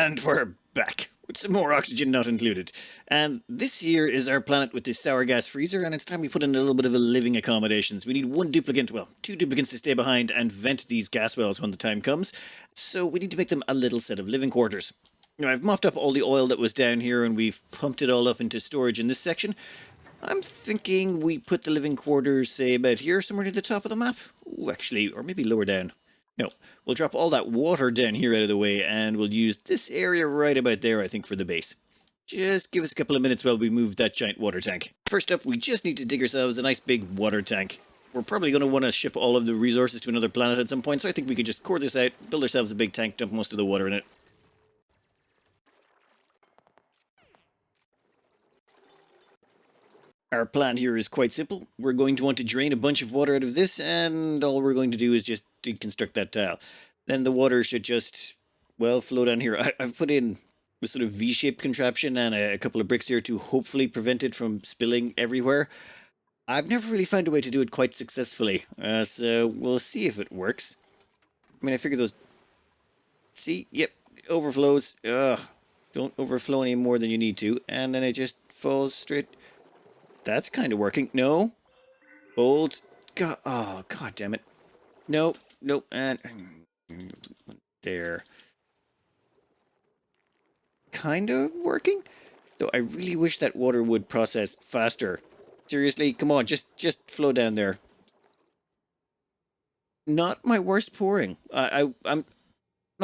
And we're back, with some more oxygen not included. And this here is our planet with this sour gas freezer, and it's time we put in a little bit of a living accommodations. We need one duplicate, well, two duplicates to stay behind and vent these gas wells when the time comes. So we need to make them a little set of living quarters. Now, I've mopped up all the oil that was down here and we've pumped it all up into storage in this section. I'm thinking we put the living quarters, say, about here, somewhere near the top of the map. Ooh, actually, or maybe lower down. No, we'll drop all that water down here out of the way and we'll use this area right about there, I think, for the base. Just give us a couple of minutes while we move that giant water tank. First up, we just need to dig ourselves a nice big water tank. We're probably going to want to ship all of the resources to another planet at some point, so I think we could just core this out, build ourselves a big tank, dump most of the water in it. Our plan here is quite simple. We're going to want to drain a bunch of water out of this, and all we're going to do is just deconstruct that tile. Then the water should just, well, flow down here. I've put in a sort of V-shaped contraption and a couple of bricks here to hopefully prevent it from spilling everywhere. I've never really found a way to do it quite successfully, so we'll see if it works. I mean, I figure those... See? Yep, overflows. Ugh, don't overflow any more than you need to, and then it just falls straight... That's kind of working. No. Hold. God, oh, God damn it. No, no, and there. Kind of working? Though I really wish that water would process faster. Seriously, come on, just flow down there. Not my worst pouring. I'm not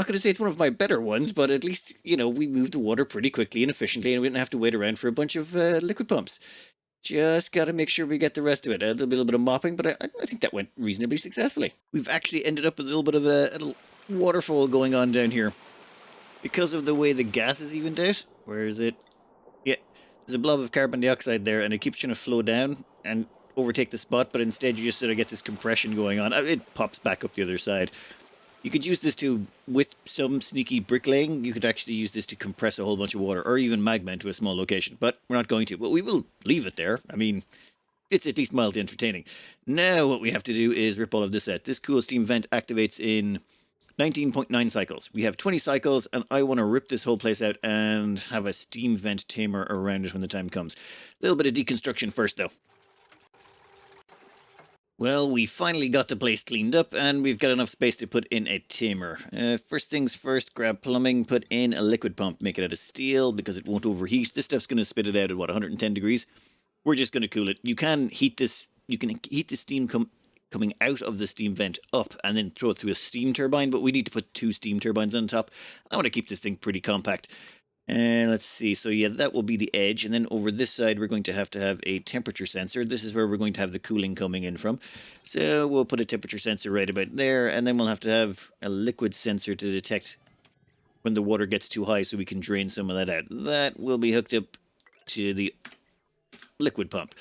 going to say it's one of my better ones, but at least, you know, we moved the water pretty quickly and efficiently and we didn't have to wait around for a bunch of liquid pumps. Just got to make sure we get the rest of it. A little bit of mopping, but I think that went reasonably successfully. We've actually ended up with a little bit of a waterfall going on down here. Because of the way the gas is evened out. Where is it? Yeah, there's a blob of carbon dioxide there, and it keeps trying to flow down and overtake the spot, but instead you just sort of get this compression going on. It pops back up the other side. You could use this to, with some sneaky bricklaying, you could actually use this to compress a whole bunch of water, or even magma into a small location, but we're not going to. But we will leave it there. I mean, it's at least mildly entertaining. Now what we have to do is rip all of this out. This cool steam vent activates in 19.9 cycles. We have 20 cycles, and I want to rip this whole place out and have a steam vent tamer around it when the time comes. A little bit of deconstruction first, though. Well, we finally got the place cleaned up, and we've got enough space to put in a tamer. First things first, grab plumbing, put in a liquid pump, make it out of steel because it won't overheat. This stuff's going to spit it out at, what, 110 degrees? We're just going to cool it. You can heat this, the steam coming out of the steam vent up and then throw it through a steam turbine, but we need to put two steam turbines on top. I want to keep this thing pretty compact. And let's see, so yeah, that will be the edge, and then over this side we're going to have a temperature sensor. This is where we're going to have the cooling coming in from. So we'll put a temperature sensor right about there, and then we'll have to have a liquid sensor to detect when the water gets too high so we can drain some of that out. That will be hooked up to the liquid pump.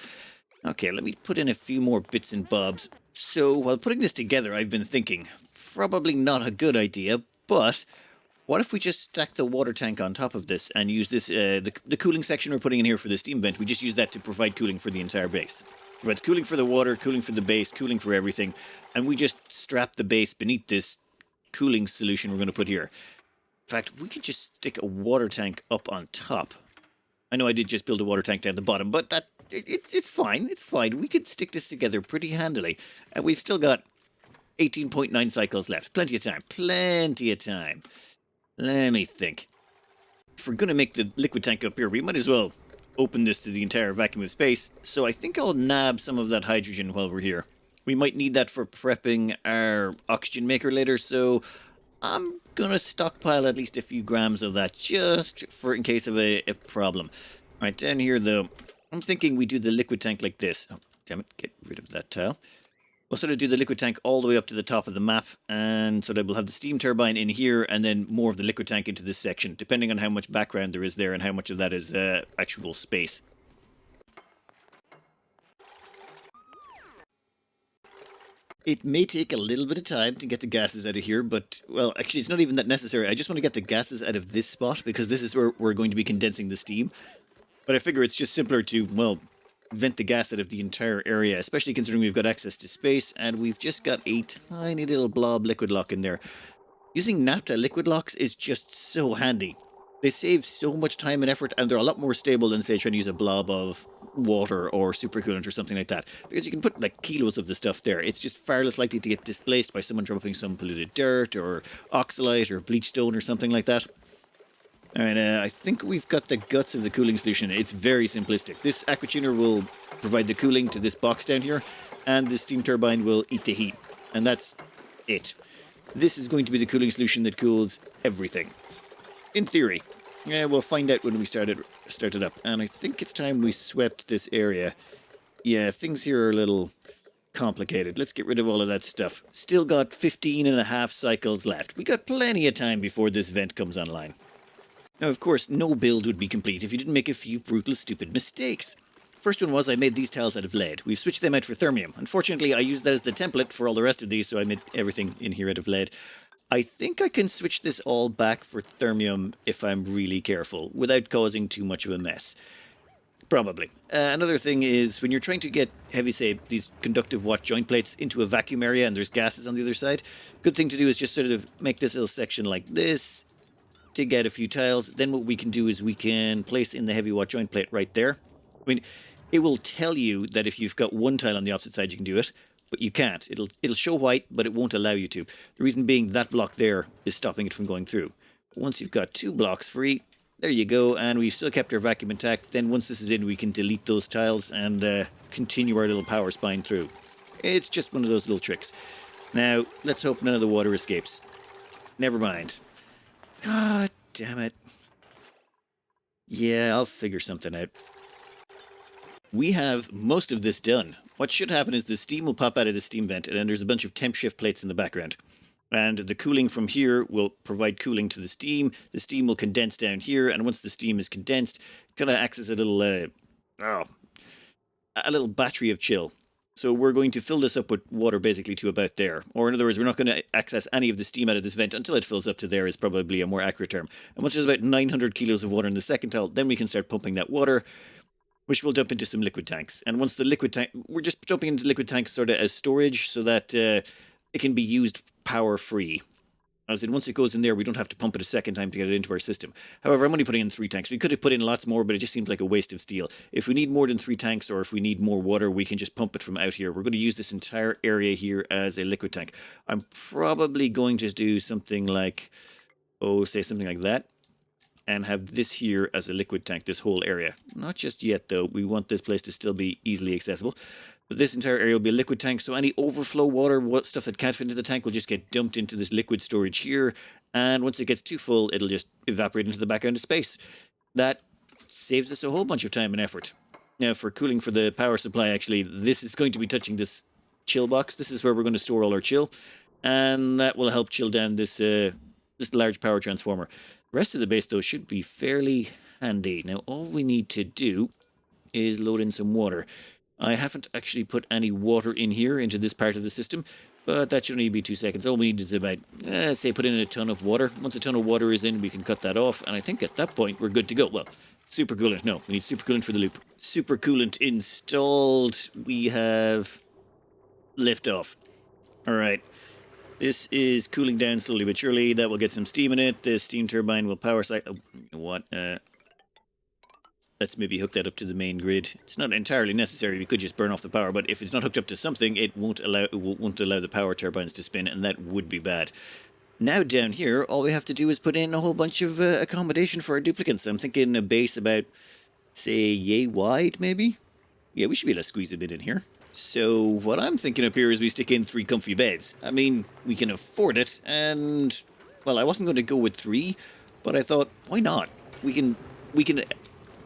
Okay, let me put in a few more bits and bobs. So while putting this together, I've been thinking, probably not a good idea, but... what if we just stack the water tank on top of this and use this, the cooling section we're putting in here for the steam vent, we just use that to provide cooling for the entire base. Provides cooling for the water, cooling for the base, cooling for everything, and we just strap the base beneath this cooling solution we're going to put here. In fact, we could just stick a water tank up on top. I know I did just build a water tank down the bottom, but it's fine, it's fine. We could stick this together pretty handily, and we've still got 18.9 cycles left. Plenty of time, plenty of time. Let me think. If we're going to make the liquid tank up here, we might as well open this to the entire vacuum of space. So I think I'll nab some of that hydrogen while we're here. We might need that for prepping our oxygen maker later, so I'm going to stockpile at least a few grams of that just for in case of a problem. All right, down here though, I'm thinking we do the liquid tank like this. Oh, damn it, get rid of that tile. We'll sort of do the liquid tank all the way up to the top of the map, and so that we'll have the steam turbine in here and then more of the liquid tank into this section, depending on how much background there is there and how much of that is actual space. It may take a little bit of time to get the gases out of here, but, well, actually it's not even that necessary. I just want to get the gases out of this spot because this is where we're going to be condensing the steam. But I figure it's just simpler to, well, vent the gas out of the entire area, especially considering we've got access to space and we've just got a tiny little blob liquid lock in there. Using naphtha liquid locks is just so handy. They save so much time and effort, and they're a lot more stable than, say, trying to use a blob of water or supercoolant or something like that. Because you can put like kilos of the stuff there. It's just far less likely to get displaced by someone dropping some polluted dirt or oxalite or bleach stone or something like that. Alright, I think we've got the guts of the cooling solution. It's very simplistic. This aquatuner will provide the cooling to this box down here, and the steam turbine will eat the heat. And that's it. This is going to be the cooling solution that cools everything. In theory. Yeah, we'll find out when we start it up. And I think it's time we swept this area. Yeah, things here are a little complicated. Let's get rid of all of that stuff. Still got 15 and a half cycles left. We got plenty of time before this vent comes online. Now, of course, no build would be complete if you didn't make a few brutal, stupid mistakes. First one was I made these tiles out of lead. We've switched them out for thermium. Unfortunately, I used that as the template for all the rest of these, so I made everything in here out of lead. I think I can switch this all back for thermium if I'm really careful, without causing too much of a mess. Probably. Another thing is when you're trying to get heavy, say, these conductive watt joint plates into a vacuum area and there's gases on the other side, good thing to do is just sort of make this little section like this, dig out a few tiles. Then what we can do is we can place in the heavy watt joint plate right there. I mean, it will tell you that if you've got one tile on the opposite side, you can do it, but you can't. It'll show white, but it won't allow you to. The reason being that block there is stopping it from going through. But once you've got 2 blocks free, there you go, and we've still kept our vacuum intact. Then once this is in, we can delete those tiles and continue our little power spine through. It's just one of those little tricks. Now, let's hope none of the water escapes. Never mind. God damn it. Yeah, I'll figure something out. We have most of this done. What should happen is the steam will pop out of the steam vent, and then there's a bunch of temp shift plates in the background. And the cooling from here will provide cooling to the steam. The steam will condense down here, and once the steam is condensed, it kind of acts as a little battery of chill. So we're going to fill this up with water basically to about there. Or in other words, we're not going to access any of the steam out of this vent until it fills up to there is probably a more accurate term. And once there's about 900 kilos of water in the second tile, then we can start pumping that water, which we'll dump into some liquid tanks. And once the liquid tank, we're just dumping into liquid tanks sort of as storage so that it can be used power free. As in, once it goes in there, we don't have to pump it a second time to get it into our system. However, I'm only putting in 3 tanks. We could have put in lots more, but it just seems like a waste of steel. If we need more than 3 tanks, or if we need more water, we can just pump it from out here. We're going to use this entire area here as a liquid tank. I'm probably going to do something like, say something like that, and have this here as a liquid tank, this whole area. Not just yet, though. We want this place to still be easily accessible. But this entire area will be a liquid tank, so any overflow water, stuff that can't fit into the tank, will just get dumped into this liquid storage here. And once it gets too full, it'll just evaporate into the background of space. That saves us a whole bunch of time and effort. Now, for cooling for the power supply, actually, this is going to be touching this chill box. This is where we're going to store all our chill. And that will help chill down this large power transformer. The rest of the base, though, should be fairly handy. Now, all we need to do is load in some water. I haven't actually put any water in here into this part of the system, but that should only be 2 seconds. All we need is about, say, put in a ton of water. Once a ton of water is in, we can cut that off, and I think at that point we're good to go. Well, supercoolant. No, we need supercoolant for the loop. Supercoolant installed. We have liftoff. All right. This is cooling down slowly but surely. That will get some steam in it. The steam turbine will power cycle. Oh, you know what? Let's maybe hook that up to the main grid. It's not entirely necessary. We could just burn off the power, but if it's not hooked up to something, it won't allow the power turbines to spin, and that would be bad. Now down here, all we have to do is put in a whole bunch of accommodation for our duplicates. I'm thinking a base about, say, yay wide, maybe? Yeah, we should be able to squeeze a bit in here. So what I'm thinking up here is we stick in 3 comfy beds. I mean, we can afford it, and, well, I wasn't going to go with 3, but I thought, why not? We can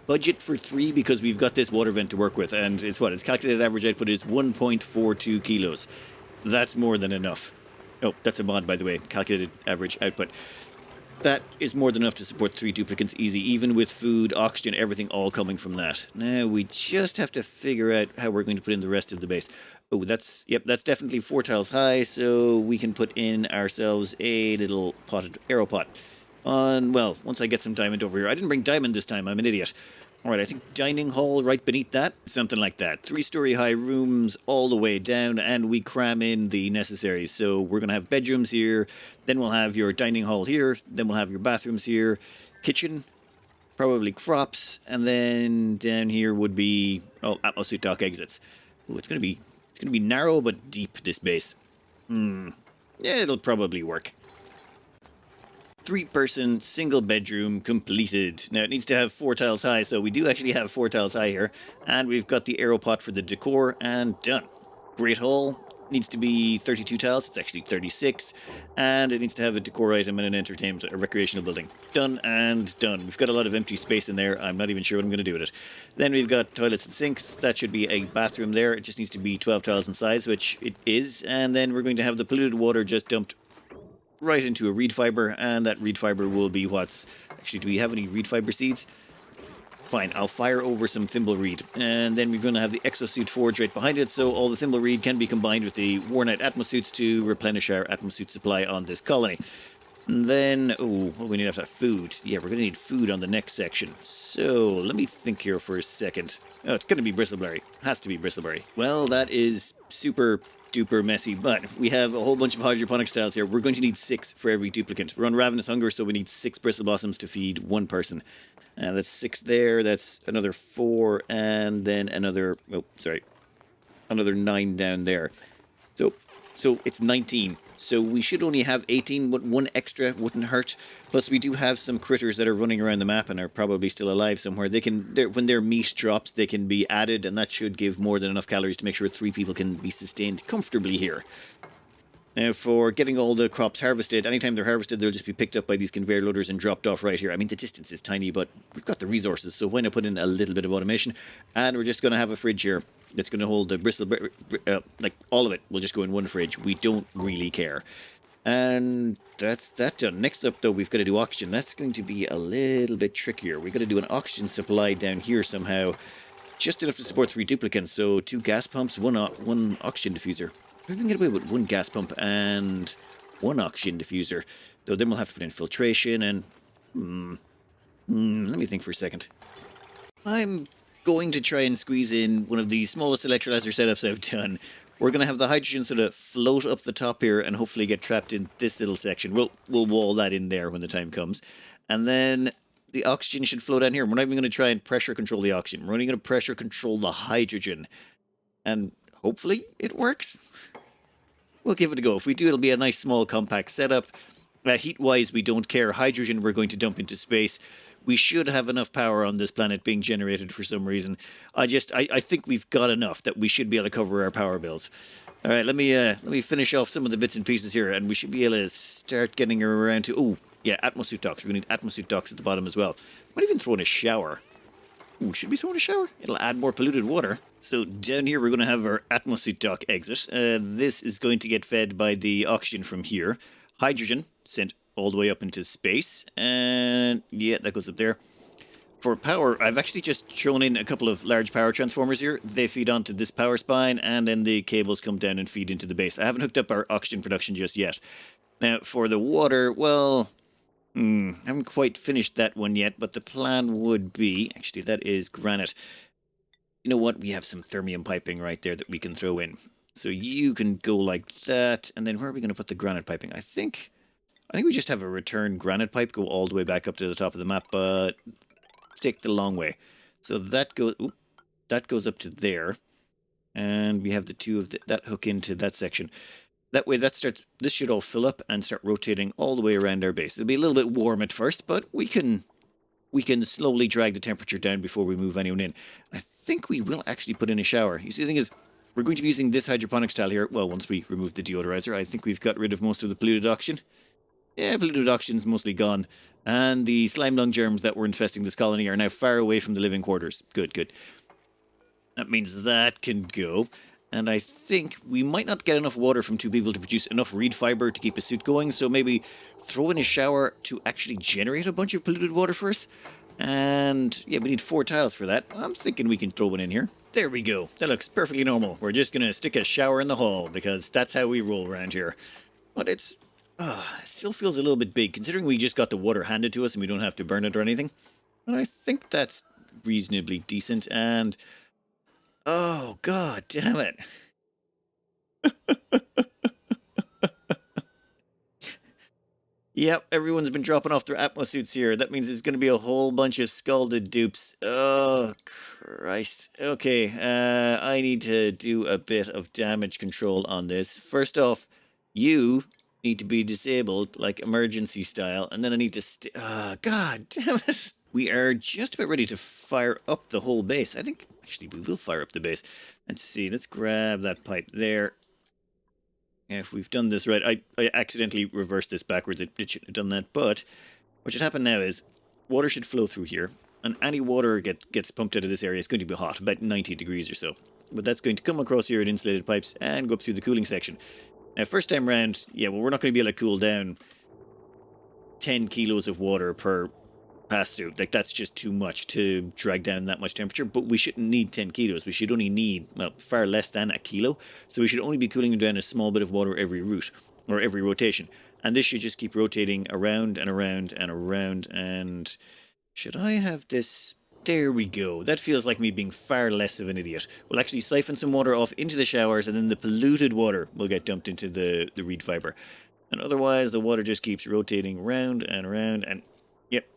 budget for 3 because we've got this water vent to work with, and its calculated average output is 1.42 kilos. That's more than enough. Oh, that's a mod, by the way, calculated average output. That is more than enough to support 3 duplicates easy, even with food, oxygen, everything all coming from that. Now, we just have to figure out how we're going to put in the rest of the base. Oh, that's definitely 4 tiles high, so we can put in ourselves a little potted arrow pot. Once I get some diamond over here. I didn't bring diamond this time, I'm an idiot. All right, I think dining hall right beneath that, something like that. 3-story high rooms all the way down, and we cram in the necessaries. So we're going to have bedrooms here, then we'll have your dining hall here, then we'll have your bathrooms here, kitchen, probably crops, and then down here would be atmosuit dock exits. Ooh, it's gonna be narrow but deep, this base. Yeah, it'll probably work. 3-person single bedroom completed. Now it needs to have 4 tiles high, so we do actually have 4 tiles high here, and we've got the arrow pot for the decor, and done. Great hall needs to be 32 tiles. It's actually 36, and it needs to have a decor item and an entertainment, a recreational building. Done and done. We've got a lot of empty space in there. I'm not even sure what I'm going to do with it. Then we've got toilets and sinks. That should be a bathroom there. It just needs to be 12 tiles in size, which it is, and then we're going to have the polluted water just dumped right into a reed fiber, and that reed fiber will be what's... Actually, do we have any reed fiber seeds? Fine, I'll fire over some thimble reed, and then we're going to have the exosuit forge right behind it, so all the thimble reed can be combined with the worn out atmosuits to replenish our atmosuit supply on this colony. And then, what we need after that? Food. Yeah, we're going to need food on the next section. So, let me think here for a second. Oh, it's going to be bristleberry. Has to be bristleberry. Well, that is super duper messy, but we have a whole bunch of hydroponics tiles here. We're going to need 6 for every duplicate. We're on ravenous hunger, so we need 6 bristle blossoms to feed 1 person. That's 6 there, that's another 4, and then another, another 9 down there. So it's 19. So we should only have 18, but 1 extra wouldn't hurt. Plus we do have some critters that are running around the map and are probably still alive somewhere. When their meat drops, they can be added, and that should give more than enough calories to make sure 3 people can be sustained comfortably here. Now, for getting all the crops harvested, anytime they're harvested, they'll just be picked up by these conveyor loaders and dropped off right here. I mean, the distance is tiny, but we've got the resources, so why not put in a little bit of automation? And we're just going to have a fridge here that's going to hold the bristle, like all of it will just go in one fridge. We don't really care. And that's that done. Next up, though, we've got to do oxygen. That's going to be a little bit trickier. We've got to do an oxygen supply down here somehow, just enough to support 3 duplicants. So 2 gas pumps, one oxygen diffuser. We can get away with 1 gas pump and 1 oxygen diffuser. Though then we'll have to put in filtration and... let me think for a second. I'm going to try and squeeze in one of the smallest electrolyzer setups I've done. We're going to have the hydrogen sort of float up the top here and hopefully get trapped in this little section. We'll wall that in there when the time comes. And then the oxygen should flow down here. We're not even going to try and pressure control the oxygen. We're only going to pressure control the hydrogen. And hopefully it works. We'll give it a go. If we do, it'll be a nice small compact setup. Heat-wise, we don't care. Hydrogen we're going to dump into space. We should have enough power on this planet being generated for some reason. I think we've got enough that we should be able to cover our power bills. All right, let me finish off some of the bits and pieces here, and we should be able to start getting around to... atmosuit docks. We're going to need atmosuit docks at the bottom as well. Might even throw in a shower. Ooh, should we throw in a shower? It'll add more polluted water. So down here we're going to have our atmosuit dock exit. This is going to get fed by the oxygen from here. Hydrogen sent all the way up into space. And yeah, that goes up there. For power, I've actually just thrown in a couple of large power transformers here. They feed onto this power spine, and then the cables come down and feed into the base. I haven't hooked up our oxygen production just yet. Now, for the water, well... haven't quite finished that one yet, but the plan would be... Actually, that is granite. You know what? We have some thermium piping right there that we can throw in. So you can go like that, and then where are we going to put the granite piping? I think we just have a return granite pipe go all the way back up to the top of the map, but take the long way. So that goes up to there, and we have the 2 of that hook into that section. That way, this should all fill up and start rotating all the way around our base. It'll be a little bit warm at first, but we can slowly drag the temperature down before we move anyone in. I think we will actually put in a shower. You see, the thing is, we're going to be using this hydroponics tile here. Well, once we remove the deodorizer, I think we've got rid of most of the polluted oxygen. Yeah, polluted oxygen's mostly gone. And the slime lung germs that were infesting this colony are now far away from the living quarters. Good, good. That means that can go. And I think we might not get enough water from 2 people to produce enough reed fiber to keep a suit going, so maybe throw in a shower to actually generate a bunch of polluted water for us. And yeah, we need 4 tiles for that. I'm thinking we can throw one in here. There we go. That looks perfectly normal. We're just going to stick a shower in the hall, because that's how we roll around here. But it still feels a little bit big, considering we just got the water handed to us and we don't have to burn it or anything. But I think that's reasonably decent. And oh god damn it. Yep, everyone's been dropping off their Atmos suits here. That means there's going to be a whole bunch of scalded dupes. Oh, Christ. Okay, I need to do a bit of damage control on this. First off, you need to be disabled, like emergency style, and then I need to god damn it. We are just about ready to fire up the whole base. I think, actually, we will fire up the base. Let's see, let's grab that pipe there. If we've done this right, I accidentally reversed this backwards. It shouldn't have done that. But what should happen now is water should flow through here. And any water gets pumped out of this area is going to be hot, about 90 degrees or so. But that's going to come across here in insulated pipes and go up through the cooling section. Now, first time round, yeah, well, we're not going to be able to cool down 10 kilos of water per pass through. Like, that's just too much to drag down that much temperature. But we shouldn't need 10 kilos. We should only need, well, far less than a kilo. So we should only be cooling down a small bit of water every route, or every rotation. And this should just keep rotating around and around and around. And should I have this? There we go. That feels like me being far less of an idiot. We'll actually siphon some water off into the showers, and then the polluted water will get dumped into the reed fiber. And otherwise, the water just keeps rotating round and around. And yep,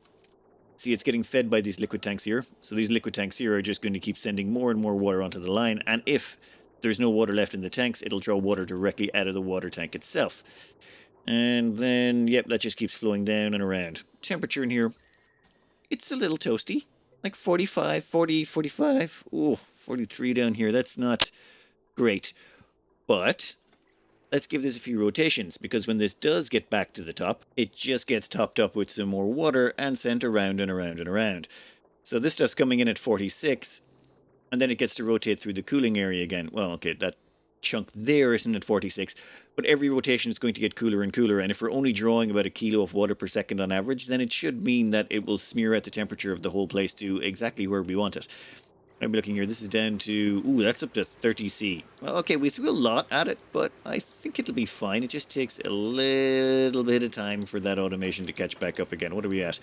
see, it's getting fed by these liquid tanks here. So these liquid tanks here are just going to keep sending more and more water onto the line. And if there's no water left in the tanks, it'll draw water directly out of the water tank itself. And then, yep, that just keeps flowing down and around. Temperature in here, it's a little toasty. Like 45, 40, 45. Oh, 43 down here. That's not great. But let's give this a few rotations, because when this does get back to the top, it just gets topped up with some more water and sent around and around and around. So this stuff's coming in at 46, and then it gets to rotate through the cooling area again. Well, okay, that chunk there isn't at 46, but every rotation is going to get cooler and cooler, and if we're only drawing about a kilo of water per second on average, then it should mean that it will smear out the temperature of the whole place to exactly where we want it. I'll be looking here. This is down to, ooh, that's up to 30C. Well, okay, we threw a lot at it, but I think it'll be fine. It just takes a little bit of time for that automation to catch back up again. What are we at?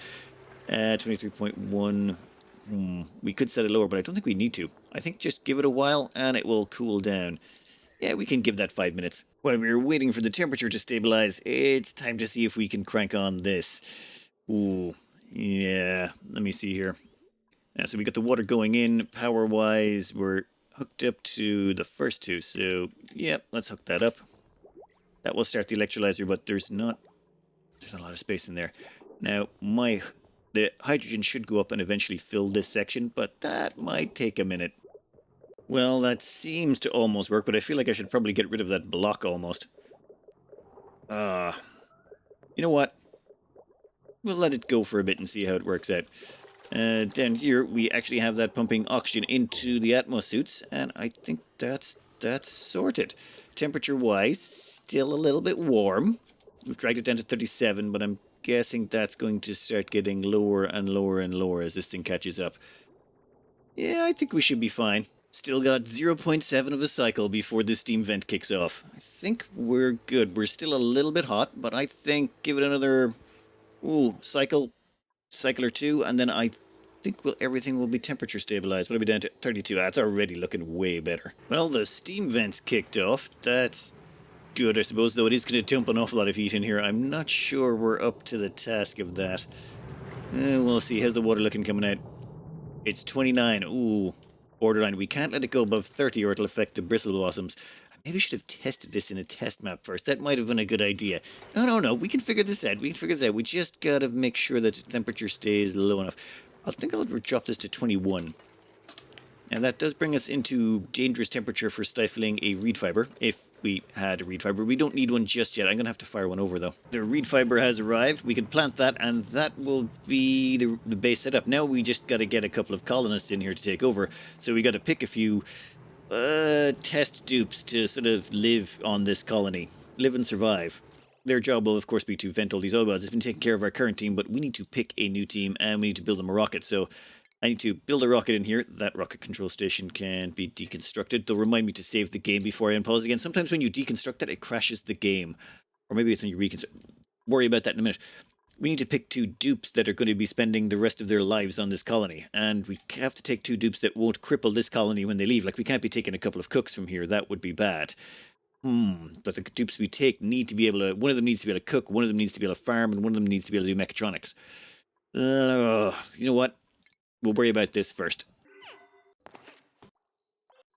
23.1. We could set it lower, but I don't think we need to. I think just give it a while and it will cool down. Yeah, we can give that 5 minutes. While we're waiting for the temperature to stabilize, it's time to see if we can crank on this. Ooh, yeah, let me see here. So we got the water going in. Power-wise, we're hooked up to the first two. So, yep, let's hook that up. That will start the electrolyzer, but there's not a lot of space in there. Now, the hydrogen should go up and eventually fill this section, but that might take a minute. Well, that seems to almost work, but I feel like I should probably get rid of that block almost. You know what? We'll let it go for a bit and see how it works out. Down here, we actually have that pumping oxygen into the Atmos suits, and I think that's sorted. Temperature-wise, still a little bit warm. We've dragged it down to 37, but I'm guessing that's going to start getting lower and lower and lower as this thing catches up. Yeah, I think we should be fine. Still got 0.7 of a cycle before the steam vent kicks off. I think we're good. We're still a little bit hot, but I think give it another cycle or two, and then I think everything will be temperature stabilized. What are we down to? 32. That's already looking way better. Well, the steam vents kicked off. That's good, I suppose, though it is going to dump an awful lot of heat in here. I'm not sure we're up to the task of that. We'll see. How's the water looking coming out? It's 29. Ooh, borderline. We can't let it go above 30 or it'll affect the bristle blossoms. I maybe should have tested this in a test map first. That might have been a good idea. No. We can figure this out. We just gotta make sure that the temperature stays low enough. I think I'll drop this to 21. And that does bring us into dangerous temperature for stifling a reed fiber, if we had a reed fiber. We don't need one just yet. I'm going to have to fire one over, though. The reed fiber has arrived. We can plant that, and that will be the base setup. Now we just got to get a couple of colonists in here to take over. So we got to pick a few test dupes to sort of live on this colony. Live and survive. Their job will, of course, be to vent all these oil wells. It's been taking care of our current team, but we need to pick a new team, and we need to build them a rocket. So I need to build a rocket in here. That rocket control station can be deconstructed. They'll remind me to save the game before I unpause again. Sometimes when you deconstruct it, it crashes the game. Or maybe it's when you reconstruct. Worry about that in a minute. we need to pick 2 dupes that are going to be spending the rest of their lives on this colony. And we have to take 2 dupes that won't cripple this colony when they leave. Like, we can't be taking a couple of cooks from here. That would be bad. But the dupes we take need to be able to... One of them needs to be able to cook, one of them needs to be able to farm, and one of them needs to be able to do mechatronics. You know what? We'll worry about this first.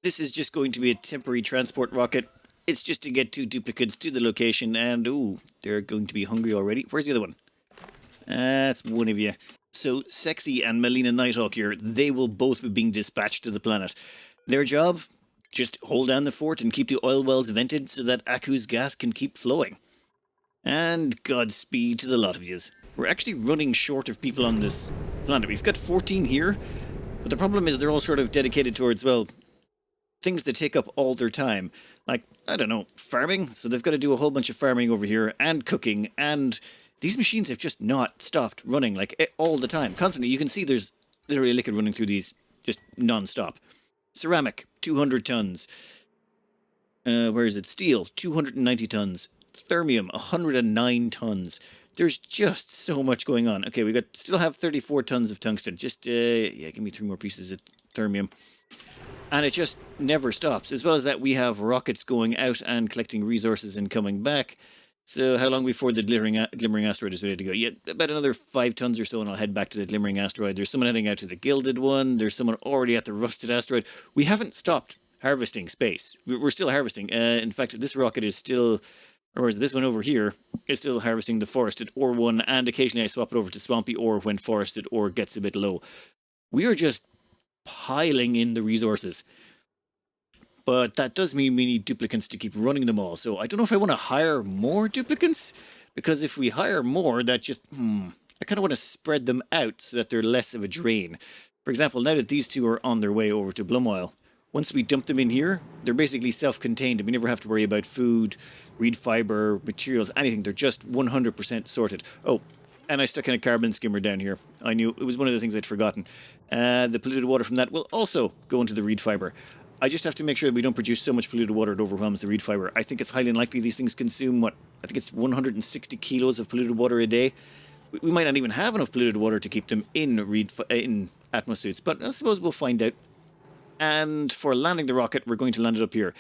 This is just going to be a temporary transport rocket. It's just to get 2 duplicates to the location, and ooh, they're going to be hungry already. Where's the other one? That's one of you. So, Sexy and Melina Nighthawk here, they will both be being dispatched to the planet. Their job? Just hold down the fort and keep the oil wells vented so that Aku's gas can keep flowing. And Godspeed to the lot of yous. We're actually running short of people on this planet. We've got 14 here, but the problem is they're all sort of dedicated towards, well, things that take up all their time. Like, I don't know, farming. So they've got to do a whole bunch of farming over here, and cooking, and these machines have just not stopped running, like, all the time. Constantly, you can see there's literally liquid running through these, just non-stop. Ceramic, 200 tons. Where is it? Steel, 290 tons. Thermium, 109 tons. There's just so much going on. Okay, we still have 34 tons of tungsten. Just, yeah, give me 3 more pieces of thermium. And it just never stops. As well as that, we have rockets going out and collecting resources and coming back. So how long before the glimmering asteroid is ready to go? Yeah, about another 5 tons or so, and I'll head back to the glimmering asteroid. There's someone heading out to the gilded one. There's someone already at the rusted asteroid. We haven't stopped harvesting space. We're still harvesting. In fact, this rocket is still, or is this one over here, is still harvesting the forested ore one, and occasionally I swap it over to swampy ore when forested ore gets a bit low. We are just piling in the resources. But that does mean we need duplicants to keep running them all. So I don't know if I want to hire more duplicants. Because if we hire more, that just... I kind of want to spread them out so that they're less of a drain. For example, now that these 2 are on their way over to Blumwile, once we dump them in here, they're basically self-contained. And we never have to worry about food, reed fiber, materials, anything. They're just 100% sorted. Oh, and I stuck in a carbon skimmer down here. I knew it was one of the things I'd forgotten. The polluted water from that will also go into the reed fiber. I just have to make sure that we don't produce so much polluted water it overwhelms the reed fiber. I think it's highly unlikely these things consume, I think it's 160 kilos of polluted water a day. We might not even have enough polluted water to keep them in atmosuits, but I suppose we'll find out. And for landing the rocket, we're going to land it up here.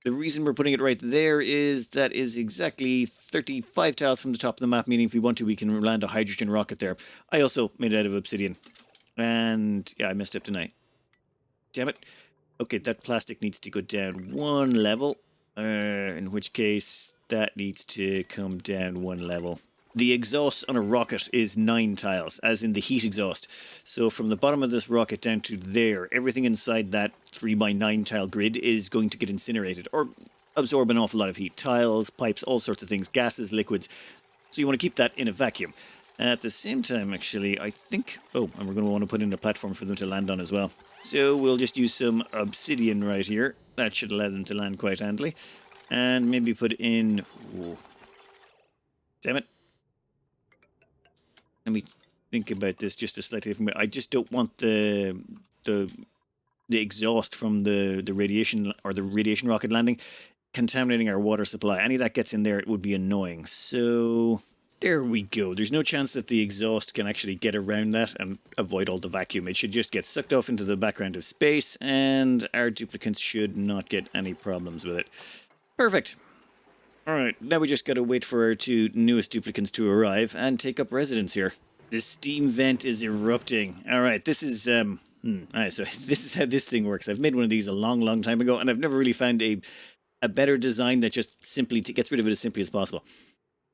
The reason we're putting it right there is that is exactly 35 tiles from the top of the map, meaning if we want to, we can land a hydrogen rocket there. I also made it out of obsidian. And yeah, I messed up tonight. Damn it. Okay, that plastic needs to go down 1 level, in which case that needs to come down 1 level. The exhaust on a rocket is 9 tiles, as in the heat exhaust. So from the bottom of this rocket down to there, everything inside that 3x9 tile grid is going to get incinerated, or absorb an awful lot of heat. Tiles, pipes, all sorts of things, gases, liquids. So you want to keep that in a vacuum. At the same time, actually, I think... Oh, and we're going to want to put in a platform for them to land on as well. So we'll just use some obsidian right here. That should allow them to land quite handily. And maybe put in... Oh, damn it. Let me think about this just a slightly different way. I just don't want the exhaust from the radiation, or the radiation rocket landing, contaminating our water supply. Any of that gets in there, it would be annoying. So... there we go. There's no chance that the exhaust can actually get around that and avoid all the vacuum. It should just get sucked off into the background of space, and our duplicants should not get any problems with it. Perfect. Alright, now we just gotta wait for our 2 newest duplicants to arrive and take up residence here. The steam vent is erupting. Alright, this is, so this is how this thing works. I've made one of these a long, long time ago, and I've never really found a better design that just simply gets rid of it as simply as possible.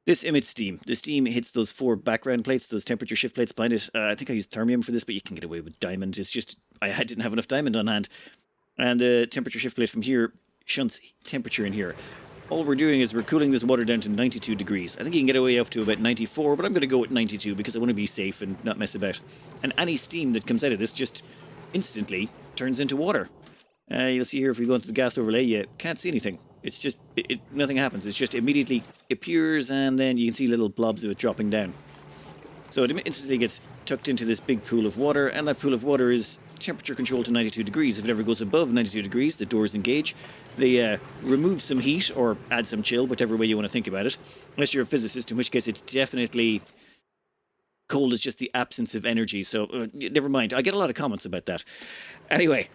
This emits steam. The steam hits those 4 background plates, those temperature shift plates behind it. I think I used thermium for this, but you can get away with diamond. It's just, I didn't have enough diamond on hand. And the temperature shift plate from here shunts temperature in here. All we're doing is we're cooling this water down to 92 degrees. I think you can get away up to about 94, but I'm going to go with 92 because I want to be safe and not mess about. And any steam that comes out of this just instantly turns into water. You'll see here if we go into the gas overlay, you can't see anything. It's just, nothing happens. It's just immediately appears, and then you can see little blobs of it dropping down. So it instantly gets tucked into this big pool of water, and that pool of water is temperature controlled to 92 degrees. If it ever goes above 92 degrees, the doors engage. They remove some heat, or add some chill, whichever way you want to think about it. Unless you're a physicist, in which case it's definitely cold is just the absence of energy. So never mind. I get a lot of comments about that. Anyway,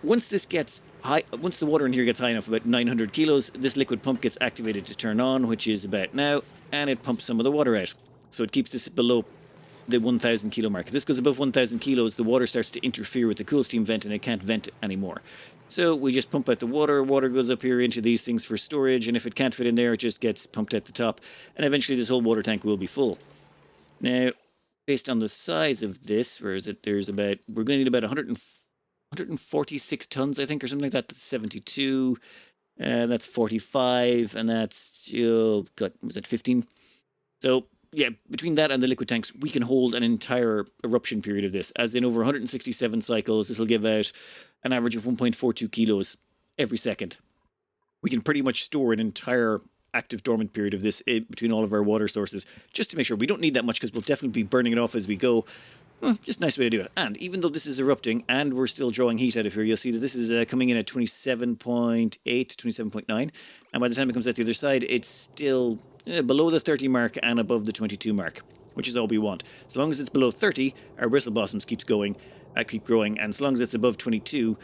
once this gets high, once the water in here gets high enough, about 900 kilos, this liquid pump gets activated to turn on, which is about now, and it pumps some of the water out. So it keeps this below the 1,000 kilo mark. If this goes above 1,000 kilos, the water starts to interfere with the cool steam vent and it can't vent anymore. So we just pump out the water. Water goes up here into these things for storage, and if it can't fit in there, it just gets pumped out the top, and eventually this whole water tank will be full. Now, based on the size of this, where is it? We're going to need about 146 tons, I think, or something like that. That's 72. That's 45, and that's, was that 15? So, yeah, between that and the liquid tanks, we can hold an entire eruption period of this. As in over 167 cycles, this will give out an average of 1.42 kilos every second. We can pretty much store an entire active dormant period of this between all of our water sources, just to make sure. We don't need that much because we'll definitely be burning it off as we go. Well, just a nice way to do it. And even though this is erupting and we're still drawing heat out of here, you'll see that this is coming in at 27.8, 27.9. And by the time it comes out the other side, it's still below the 30 mark and above the 22 mark, which is all we want. As long as it's below 30, our bristle blossoms keep growing. And as long as it's above 22,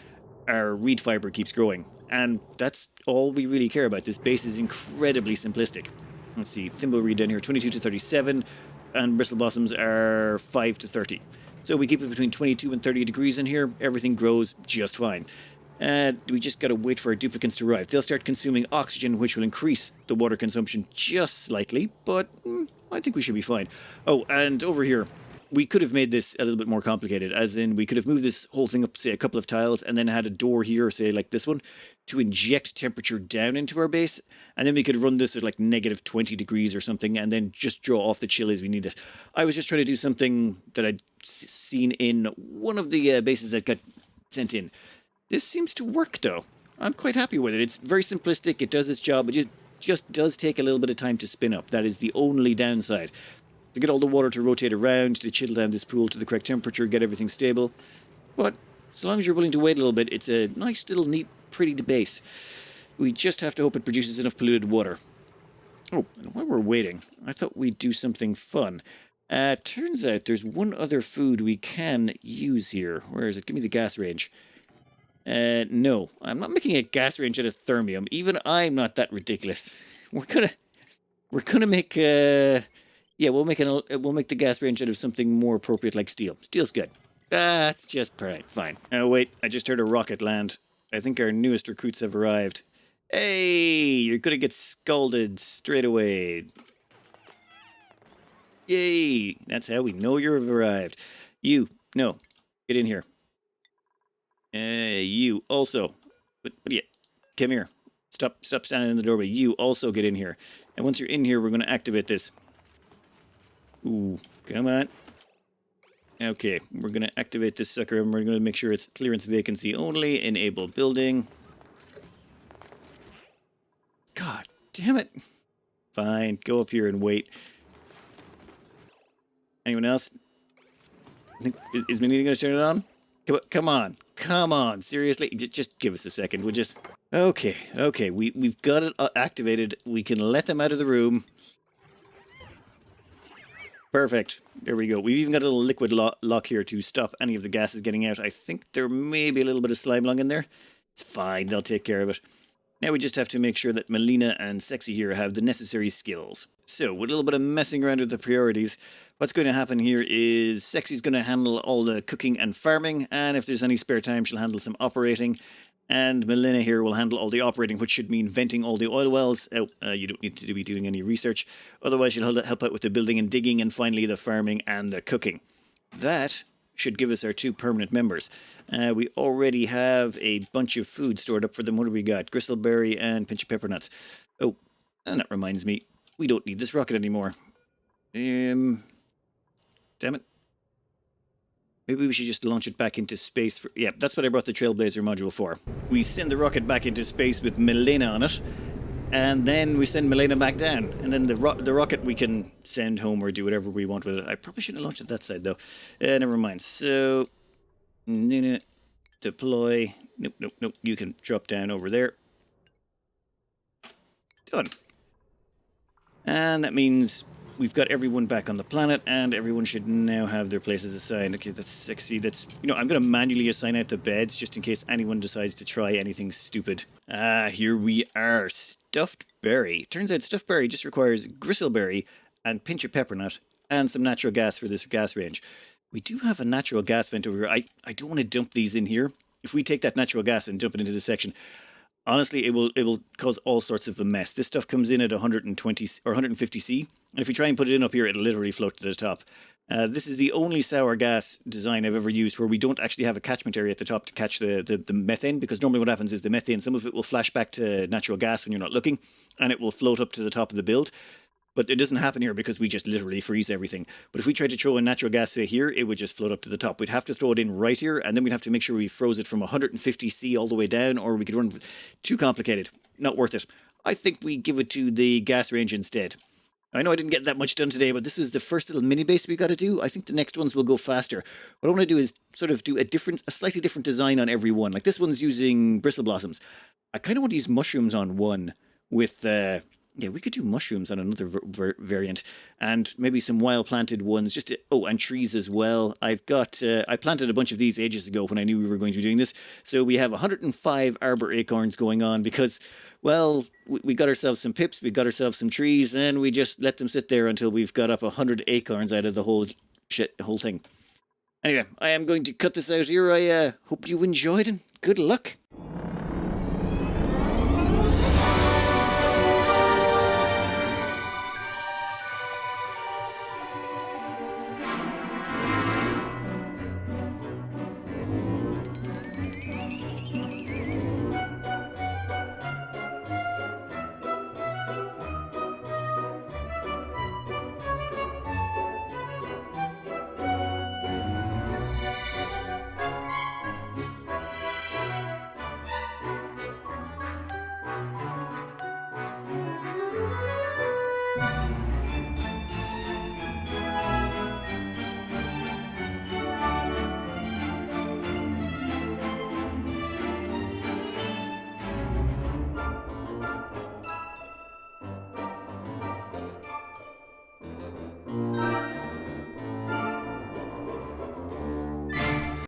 our reed fiber keeps growing. And that's all we really care about. This base is incredibly simplistic. Let's see, thimble reed down here, 22 to 37, and bristle blossoms are 5 to 30. So we keep it between 22 and 30 degrees in here. Everything grows just fine. We just got to wait for our duplicants to arrive. They'll start consuming oxygen, which will increase the water consumption just slightly, but I think we should be fine. Oh, and over here, we could have made this a little bit more complicated, as in we could have moved this whole thing up, say, a couple of tiles, and then had a door here, say, like this one, to inject temperature down into our base, and then we could run this at like negative 20 degrees or something, and then just draw off the chill as we need it. I was just trying to do something that I'd seen in one of the bases that got sent in. This seems to work, though. I'm quite happy with it. It's very simplistic. It does its job. It just does take a little bit of time to spin up. That is the only downside. To get all the water to rotate around, to chill down this pool to the correct temperature, get everything stable. But so long as you're willing to wait a little bit, it's a nice little neat, pretty base. We just have to hope it produces enough polluted water. Oh, and while we're waiting, I thought we'd do something fun. Turns out there's one other food we can use here. Where is it? Give me the gas range. No, I'm not making a gas range out of thermium. Even I'm not that ridiculous. We're gonna make we'll make the gas range out of something more appropriate like steel. Steel's good. That's just right, fine. Oh wait, I just heard a rocket land. I think our newest recruits have arrived. Hey, you're gonna get scalded straight away. Yay! That's how we know you've arrived. No, get in here. You also, but yeah, come here. Stop standing in the doorway. You also get in here. And once you're in here, we're going to activate this. Ooh, come on. Okay, we're going to activate this sucker, and we're going to make sure it's clearance vacancy only. Enable building. God damn it. Fine, go up here and wait. Anyone else? Is Minnie going to turn it on? Come on, seriously? Just give us a second. We'll just... Okay, we've got it activated. We can let them out of the room. Perfect. There we go. We've even got a little liquid lock here to stop any of the gases getting out. I think there may be a little bit of slime lung in there. It's fine, they'll take care of it. Now we just have to make sure that Melina and Sexy here have the necessary skills. So, with a little bit of messing around with the priorities, what's going to happen here is Sexy's going to handle all the cooking and farming, and if there's any spare time, she'll handle some operating. And Melina here will handle all the operating, which should mean venting all the oil wells. You don't need to be doing any research. Otherwise, she'll help out with the building and digging, and finally the farming and the cooking. That should give us our 2 permanent members. We already have a bunch of food stored up for them. What do we got? Gristleberry and pinch of pepper nuts. Oh, and that reminds me, we don't need this rocket anymore. Damn it. Maybe we should just launch it back into space. Yeah, that's what I brought the Trailblazer module for. We send the rocket back into space with Melina on it, and then we send Melina back down. And then the rocket we can send home or do whatever we want with it. I probably shouldn't have launched it that side, though. Never mind. So, deploy. Nope. You can drop down over there. Done. And that means we've got everyone back on the planet, and everyone should now have their places assigned. Okay, that's sexy. That's, I'm going to manually assign out the beds just in case anyone decides to try anything stupid. Ah, here we are. Stuffed berry. Turns out stuffed berry just requires gristleberry and pinch of peppermint and some natural gas for this gas range. We do have a natural gas vent over here. I don't want to dump these in here. If we take that natural gas and dump it into this section, honestly, it will cause all sorts of a mess. This stuff comes in at 120 or 150 C, and if you try and put it in up here, it'll literally float to the top. This is the only sour gas design I've ever used where we don't actually have a catchment area at the top to catch the methane, because normally what happens is the methane, some of it will flash back to natural gas when you're not looking, and it will float up to the top of the build. But it doesn't happen here because we just literally freeze everything. But if we tried to throw in natural gas here, it would just float up to the top. We'd have to throw it in right here, and then we'd have to make sure we froze it from 150 C all the way down, or we could run too complicated. Not worth it. I think we give it to the gas range instead. I know I didn't get that much done today, but this was the first little mini base we got to do. I think the next ones will go faster. What I want to do is sort of do a slightly different design on every one. Like this one's using bristle blossoms. I kind of want to use mushrooms on one with yeah, we could do mushrooms on another variant, and maybe some wild planted ones. And trees as well. I planted a bunch of these ages ago when I knew we were going to be doing this. So we have 105 arbor acorns going on because, well, we got ourselves some pips, we got ourselves some trees, and we just let them sit there until we've got up 100 acorns out of the whole thing. Anyway, I am going to cut this out here. I hope you enjoyed, and good luck.